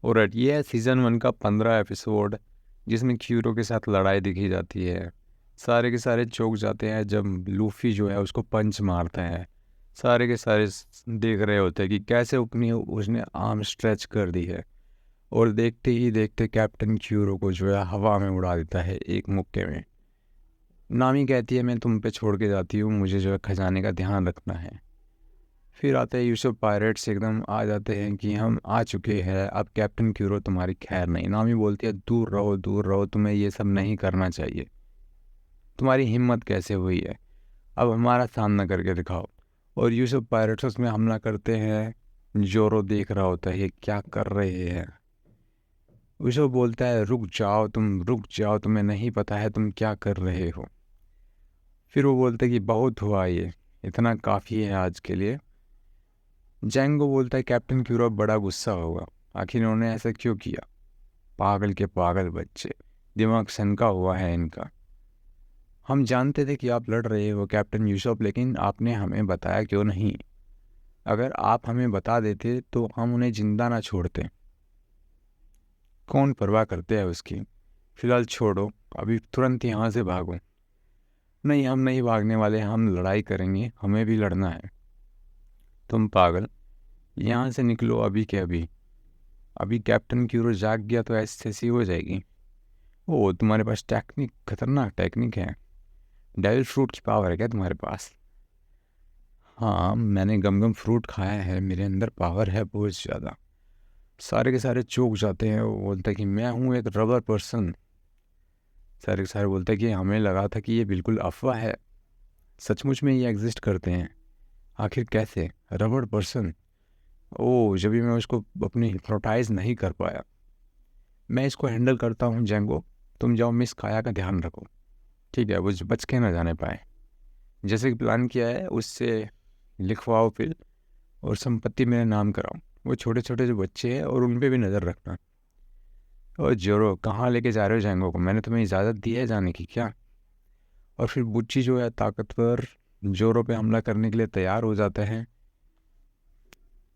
और ये है सीज़न 1 का 15 एपिसोड, जिसमें क्यूरो के साथ लड़ाई दिखी जाती है। सारे के सारे चौंक जाते हैं जब लूफ़ी जो है उसको पंच मारता है। सारे के सारे देख रहे होते हैं कि कैसे अपनी उसने आर्म स्ट्रेच कर दी है, और देखते ही देखते कैप्टन क्यूरो को जो है हवा में उड़ा देता है एक मुक्के में। नामी कहती है मैं तुम पे छोड़ के जाती हूँ, मुझे जो है खजाने का ध्यान रखना है। फिर आते हैं यूसुफ, पायरेट्स एकदम आ जाते हैं कि हम आ चुके हैं, अब कैप्टन क्यूरो तुम्हारी खैर नहीं। नामी बोलती है दूर रहो, तुम्हें ये सब नहीं करना चाहिए। तुम्हारी हिम्मत कैसे हुई है, अब हमारा सामना करके दिखाओ। और यूसुफ पायरेट्स उसमें हमला करते हैं। जोरो देख रहा होता है ये क्या कर रहे हैं। यूसुफ बोलता है रुक जाओ, रुक जाओ, तुम्हें नहीं पता है तुम क्या कर रहे हो। फिर वो बोलता है कि बहुत हुआ, ये इतना काफ़ी है आज के लिए। जैंगो बोलता है कैप्टन क्यूरो बड़ा गुस्सा होगा, आखिर इन्होंने ऐसा क्यों किया। पागल के पागल बच्चे, दिमाग सनका हुआ है इनका। हम जानते थे कि आप लड़ रहे हो कैप्टन यूसुफ, लेकिन आपने हमें बताया क्यों नहीं। अगर आप हमें बता देते तो हम उन्हें जिंदा ना छोड़ते। कौन परवाह करते हैं उसकी। फिलहाल छोड़ो, अभी तुरंत यहाँ से भागो। नहीं, हम नहीं भागने वाले, हम लड़ाई करेंगे, हमें भी लड़ना है। तुम पागल, यहाँ से निकलो अभी के अभी। अभी कैप्टन क्यूरो जाग गया तो ऐसी हो जाएगी। ओ, तुम्हारे पास टेक्निक, खतरनाक टेक्निक है। डेविल फ्रूट की पावर है क्या तुम्हारे पास। हाँ, मैंने गम गम फ्रूट खाया है, मेरे अंदर पावर है बहुत ज़्यादा। सारे के सारे चौंक जाते हैं। वो बोलता है कि मैं हूँ एक रबर पर्सन। सारे के सारे बोलते हैं कि हमें लगा था कि ये बिल्कुल अफवाह है, सचमुच में ये एग्जिस्ट करते हैं। आखिर कैसे रबर पर्सन। ओ, जब भी मैं उसको अपनी हिप्नोटाइज नहीं कर पाया। मैं इसको हैंडल करता हूँ जैंगो, तुम जाओ मिस काया का ध्यान रखो। ठीक है, वो बच के ना जाने पाए। जैसे कि प्लान किया है उससे लिखवाओ फिर, और संपत्ति मेरे नाम कराओ। वो छोटे छोटे जो बच्चे हैं और उन पे भी नज़र रखना। और जोरो, कहाँ लेके जा रहे हो जैंगो को, मैंने तुम्हें इजाज़त दी है जाने की क्या। और फिर बुच्ची जो है ताकतवर जोरो पे हमला करने के लिए तैयार हो जाता है।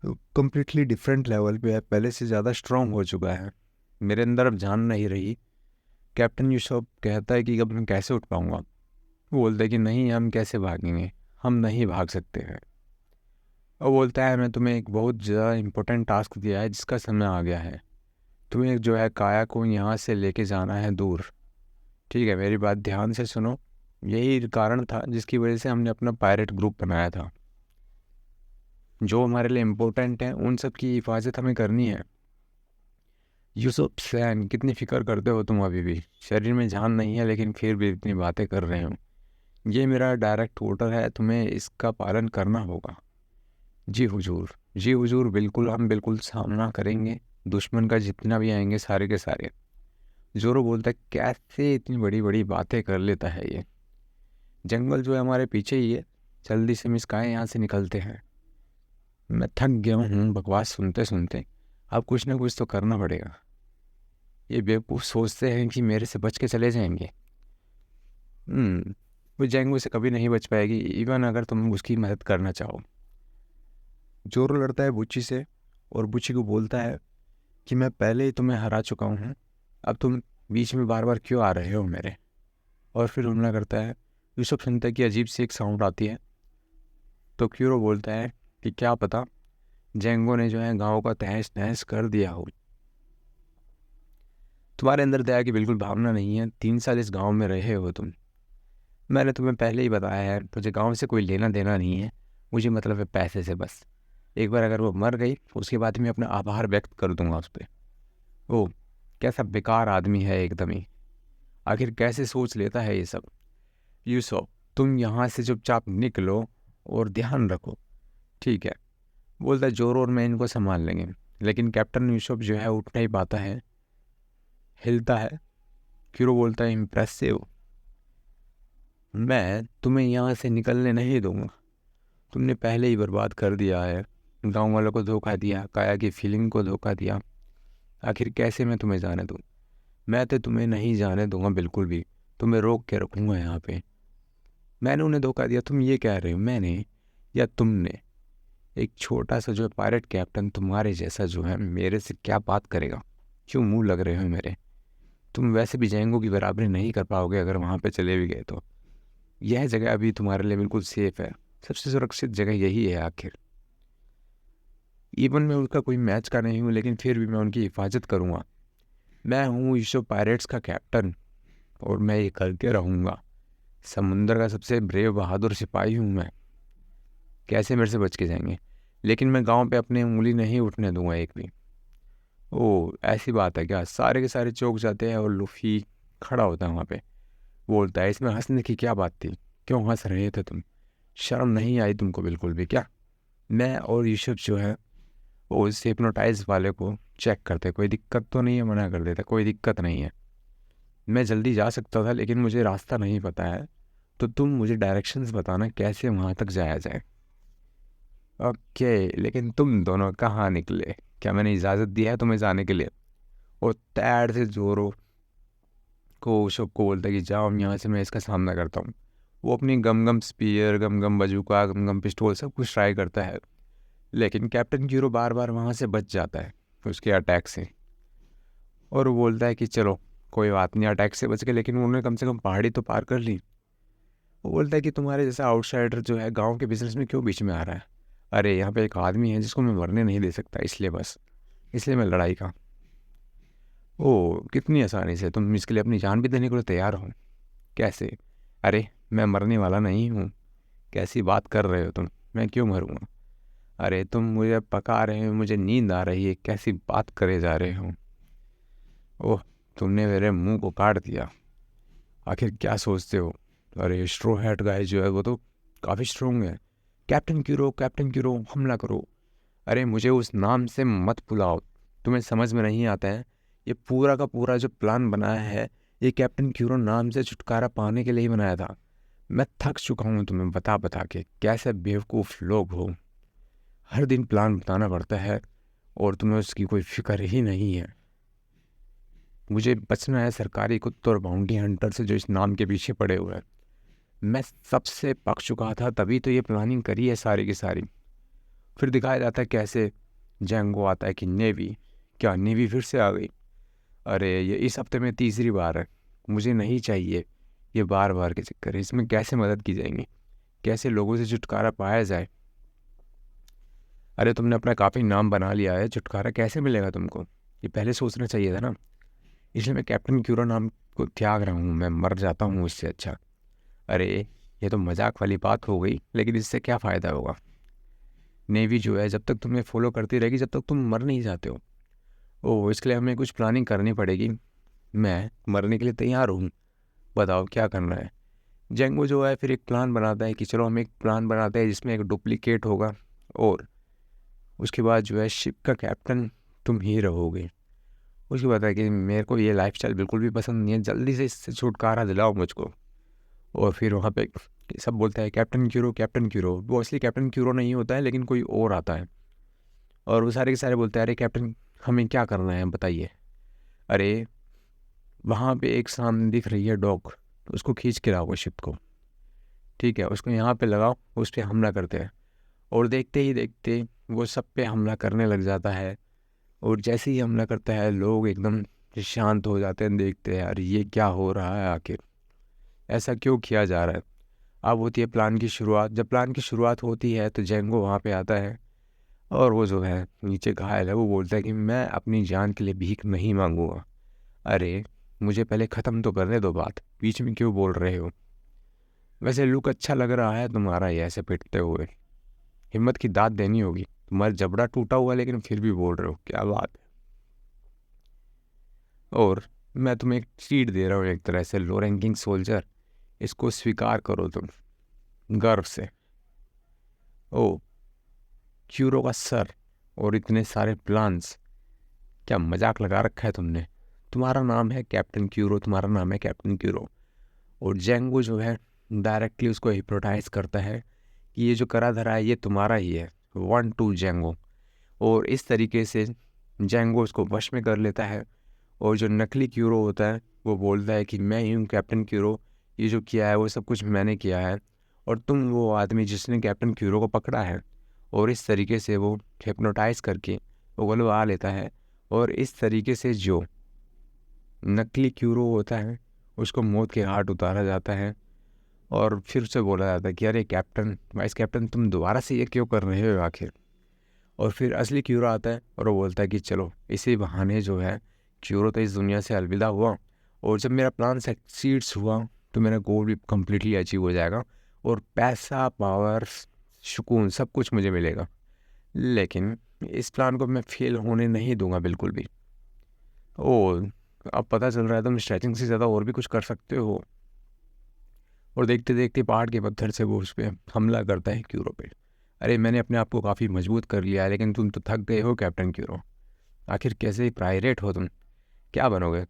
कम्प्लीटली डिफरेंट लेवल पे है, पहले से ज़्यादा स्ट्रांग हो चुका है। मेरे अंदर अब जान नहीं रही। कैप्टन यूसुफ कहता है कि अब मैं कैसे उठ पाऊँगा। वो बोलता है कि नहीं, हम कैसे भागेंगे, हम नहीं भाग सकते हैं। और बोलता है मैं तुम्हें एक बहुत ज़्यादा इम्पोर्टेंट टास्क दिया है जिसका समय आ गया है। तुम्हें जो है काया को यहाँ से लेके जाना है दूर। ठीक है, मेरी बात ध्यान से सुनो। यही कारण था जिसकी वजह से हमने अपना पायरेट ग्रुप बनाया था। जो हमारे लिए इम्पोर्टेंट है उन सब की हिफाजत हमें करनी है। यूसुफ सैन, कितनी फिक्र करते हो तुम अभी भी। शरीर में जान नहीं है लेकिन फिर भी इतनी बातें कर रहे हो। ये मेरा डायरेक्ट ऑर्डर है, तुम्हें इसका पालन करना होगा। जी हुजूर, जी हुजूर, बिल्कुल, हम बिल्कुल सामना करेंगे दुश्मन का, जितना भी आएंगे सारे के सारे। जोरो बोलता है कैसे इतनी बड़ी बड़ी बातें कर लेता है ये। जंगल जो है हमारे पीछे ही है, जल्दी से मिसकाए यहाँ से निकलते हैं। मैं थक गया हूँ बकवास सुनते सुनते, अब कुछ ना कुछ तो करना पड़ेगा। ये बेवकूफ़ सोचते हैं कि मेरे से बच के चले जाएंगे। वो जंगल से कभी नहीं बच पाएगी, इवन अगर तुम उसकी मदद करना चाहो। जोरो लड़ता है बुच्ची से, और बुच्ची को बोलता है कि मैं पहले ही तुम्हें हरा चुका हूँ, अब तुम बीच में बार बार क्यों आ रहे हो मेरे। और फिर हमला करता है। यूसुफ सुनता है कि अजीब सी एक साउंड आती है, तो क्यूरो बोलता है कि क्या पता जेंगो ने जो है गाँव का तहस नहस कर दिया हो। तुम्हारे अंदर दया की बिल्कुल भावना नहीं है, 3 साल इस गांव में रहे हो तुम। मैंने तुम्हें पहले ही बताया है, मुझे गांव से कोई लेना देना नहीं है, मुझे मतलब है पैसे से बस। एक बार अगर वो मर गई उसके बाद मैं अपना आभार व्यक्त कर दूंगा उस पर। ओ, कैसा बेकार आदमी है एकदम ही, आखिर कैसे सोच लेता है ये सब। यूसुफ, तुम यहाँ से चुपचाप निकलो और ध्यान रखो। ठीक है, बोलता है जोरो और मैं इनको संभाल लेंगे। लेकिन कैप्टन यूसुफ जो है उठ नहीं पाता है, हिलता है। फिर वो बोलता है इम्प्रेसिव, मैं तुम्हें यहाँ से निकलने नहीं दूंगा। तुमने पहले ही बर्बाद कर दिया है, गांव वालों को धोखा दिया, काया की फीलिंग को धोखा दिया। आखिर कैसे मैं तुम्हें जाने दूँ। मैं तो तुम्हें नहीं जाने दूंगा बिल्कुल भी, तुम्हें रोक के रखूँगा यहाँ पे। मैंने उन्हें धोखा दिया, तुम ये कह रहे हो मैंने या तुमने। एक छोटा सा जो है पायरेट कैप्टन तुम्हारे जैसा जो है मेरे से क्या बात करेगा? क्यों मुंह लग रहे हो मेरे? तुम वैसे भी जैंगो की बराबरी नहीं कर पाओगे अगर वहाँ पे चले भी गए तो। यह जगह अभी तुम्हारे लिए बिल्कुल सेफ है, सबसे सुरक्षित जगह यही है आखिर। इवन मैं उसका कोई मैच का नहीं हूँ, लेकिन फिर भी मैं उनकी हिफाजत करूँगा। मैं हूँ ईशो पायरेट्स का कैप्टन, और मैं ये करके रहूँगा। समुंदर का सबसे ब्रेव बहादुर सिपाही हूँ मैं। कैसे मेरे से बच के जाएंगे? लेकिन मैं गांव पे अपनी उंगली नहीं उठने दूंगा एक भी। ओह, ऐसी बात है क्या? सारे के सारे चौंक जाते हैं और लूफी खड़ा होता है वहाँ पे। बोलता है, इसमें हंसने की क्या बात थी? क्यों हंस रहे थे तुम? शर्म नहीं आई तुमको बिल्कुल भी क्या? मैं और यूसुफ जो है वो उस हिप्नोटाइज वाले को चेक करते, कोई दिक्कत तो नहीं है, मना कर देता कोई दिक्कत नहीं है। मैं जल्दी जा सकता था लेकिन मुझे रास्ता नहीं पता है, तो तुम मुझे डायरेक्शंस बताना कैसे वहाँ तक जाया जाए। ओके, लेकिन तुम दोनों कहाँ निकले? क्या मैंने इजाज़त दी है तुम्हें जाने के लिए? और तैर से जोरो को शब को बोलता है कि जाओ यहाँ से, मैं इसका सामना करता हूँ। वो अपनी गम गम स्पीयर, गम गम बजूका, गम गम पिस्टोल सब कुछ ट्राई करता है, लेकिन कैप्टन कीरो बार बार वहाँ से बच जाता है उसके अटैक से। और वो बोलता है कि चलो कोई बात नहीं, अटैक से बच गए लेकिन उन्होंने कम से कम पहाड़ी तो पार कर ली। वो बोलता है कि तुम्हारे जैसा आउटसाइडर जो है गांव के बिजनेस में क्यों बीच में आ रहा है? अरे यहाँ पे एक आदमी है जिसको मैं मरने नहीं दे सकता, इसलिए बस, इसलिए मैं लड़ाई का। ओह, कितनी आसानी से तुम इसके लिए अपनी जान भी देने को तैयार हो? कैसे? अरे मैं मरने वाला नहीं हूँ। कैसी बात कर रहे हो तुम? मैं क्यों मरूँगा? अरे तुम मुझे पका रहे हो, मुझे नींद आ रही है, कैसी बात करे जा रहे हो? ओह, तुमने मेरे मुंह को काट दिया। आखिर क्या सोचते हो? अरे स्ट्रो हैट गाय जो है वो तो काफ़ी स्ट्रोंग है। कैप्टन क्यूरो, कैप्टन क्यूरो, हमला करो। अरे मुझे उस नाम से मत बुलाओ, तुम्हें समझ में नहीं आता है? ये पूरा का पूरा जो प्लान बनाया है, ये कैप्टन क्यूरो नाम से छुटकारा पाने के लिए ही बनाया था। मैं थक चुका हूँ तुम्हें बता बता के, कैसे बेवकूफ़ लोग हो। हर दिन प्लान बताना पड़ता है और तुम्हें उसकी कोई फिक्र ही नहीं है। मुझे बचना है सरकारी कुत्तों और बाउंटी हंटर से जो इस नाम के पीछे पड़े हुए हैं। मैं सबसे पक चुका था, तभी तो ये प्लानिंग करी है सारी की सारी। फिर दिखाया जाता है कैसे जैंगो आता है कि नेवी, क्या नेवी फिर से आ गई? अरे ये इस हफ्ते में तीसरी बार है। मुझे नहीं चाहिए ये बार बार के चक्कर, इसमें कैसे मदद की जाएंगी, कैसे लोगों से छुटकारा पाया जाए? अरे तुमने अपना काफ़ी नाम बना लिया है, छुटकारा कैसे मिलेगा तुमको? ये पहले सोचना चाहिए था ना। इसलिए मैं कैप्टन क्यूरो नाम को त्याग रहा हूँ, मैं मर जाता हूँ इससे अच्छा। अरे ये तो मजाक वाली बात हो गई, लेकिन इससे क्या फ़ायदा होगा? नेवी जो है जब तक तुम्हें फॉलो करती रहेगी जब तक तुम मर नहीं जाते हो। ओह, इसके लिए हमें कुछ प्लानिंग करनी पड़ेगी। मैं मरने के लिए तैयार हूँ, बताओ क्या करना है? जेंगो जो है फिर एक प्लान बनाता है कि चलो हम एक प्लान बनाते हैं जिसमें एक डुप्लीकेट होगा, और उसके बाद जो है शिप का कैप्टन तुम ही रहोगे। उसके बाद है कि मेरे को ये लाइफस्टाइल बिल्कुल भी पसंद नहीं है, जल्दी से इससे छुटकारा दिलाओ मुझको। और फिर वहाँ पे सब बोलता है कैप्टन क्यूरो, कैप्टन क्यूरो। वो असली कैप्टन क्यूरो नहीं होता है, लेकिन कोई और आता है। और वो सारे के सारे बोलते हैं, अरे कैप्टन हमें क्या करना है बताइए। अरे वहाँ पे एक सामने दिख रही है डॉक, उसको खींच के लाओ शिप को। ठीक है, उसको यहाँ पे लगाओ, उस पर हमला करते हैं। और देखते ही देखते वो सब पे हमला करने लग जाता है। और जैसे ही हमला करता है लोग एकदम शांत हो जाते हैं, देखते हैं अरे ये क्या हो रहा है, आखिर ऐसा क्यों किया जा रहा है। अब होती है प्लान की शुरुआत। जब प्लान की शुरुआत होती है तो जेंगो वहाँ पे आता है, और वो जो है नीचे घायल है, वो बोलता है कि मैं अपनी जान के लिए भीख नहीं मांगूंगा। अरे मुझे पहले ख़त्म तो करने दो बात, बीच में क्यों बोल रहे हो? वैसे लुक अच्छा लग रहा है तुम्हारा ये ऐसे पिटते हुए, हिम्मत की दाद देनी होगी। तुम्हारा जबड़ा टूटा हुआ लेकिन फिर भी बोल रहे हो, क्या बात है। और मैं तुम्हें एक ट्रीट दे रहा हूँ एक तरह से, लो रैंकिंग सोल्जर, इसको स्वीकार करो तुम गर्व से। ओ, क्यूरो का सर और इतने सारे प्लान्स, क्या मजाक लगा रखा है तुमने? तुम्हारा नाम है कैप्टन क्यूरो, तुम्हारा नाम है कैप्टन क्यूरो। और जेंगो जो है डायरेक्टली उसको हिप्नोटाइज करता है कि ये जो करा धरा है ये तुम्हारा ही है, 1-2 जेंगो। और इस तरीके से जेंगो उसको वश में कर लेता है। और जो नकली क्यूरो होता है वो बोलता है कि मैं ही हूँ कैप्टन क्यूरो, ये जो किया है वो सब कुछ मैंने किया है, और तुम वो आदमी जिसने कैप्टन क्यूरो को पकड़ा है। और इस तरीके से वो हिप्नोटाइज करके उगलवा लेता है। और इस तरीके से जो नकली क्यूरो होता है उसको मौत के घाट उतारा जाता है। और फिर उसे बोला जाता है कि अरे कैप्टन, वाइस कैप्टन, तुम दोबारा से ये क्यों कर रहे हो आखिर। और फिर असली क्यूरो आता है और वो बोलता है कि चलो इसी बहाने जो है क्यूरो तो इस दुनिया से अलविदा हुआ, और जब मेरा प्लान सक्सीड्स हुआ तो मेरा गोल भी कम्प्लीटली अचीव हो जाएगा और पैसा, पावर, सुकून सब कुछ मुझे मिलेगा। लेकिन इस प्लान को मैं फेल होने नहीं दूंगा बिल्कुल भी। ओ, अब पता चल रहा है तुम स्ट्रेचिंग से ज़्यादा और भी कुछ कर सकते हो। और देखते देखते पहाड़ के पत्थर से वो उस पर हमला करता है क्यूरो पे। अरे मैंने अपने आप को काफ़ी मजबूत कर लिया है, लेकिन तुम तो थक गए हो कैप्टन क्यूरो। आखिर कैसे पायरेट हो तुम, क्या बनोगे।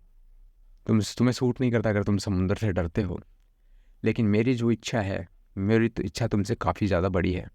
तुम्हें सूट नहीं करता अगर तुम समुंदर से डरते हो। लेकिन मेरी जो इच्छा है, मेरी तो इच्छा तुमसे काफ़ी ज़्यादा बड़ी है।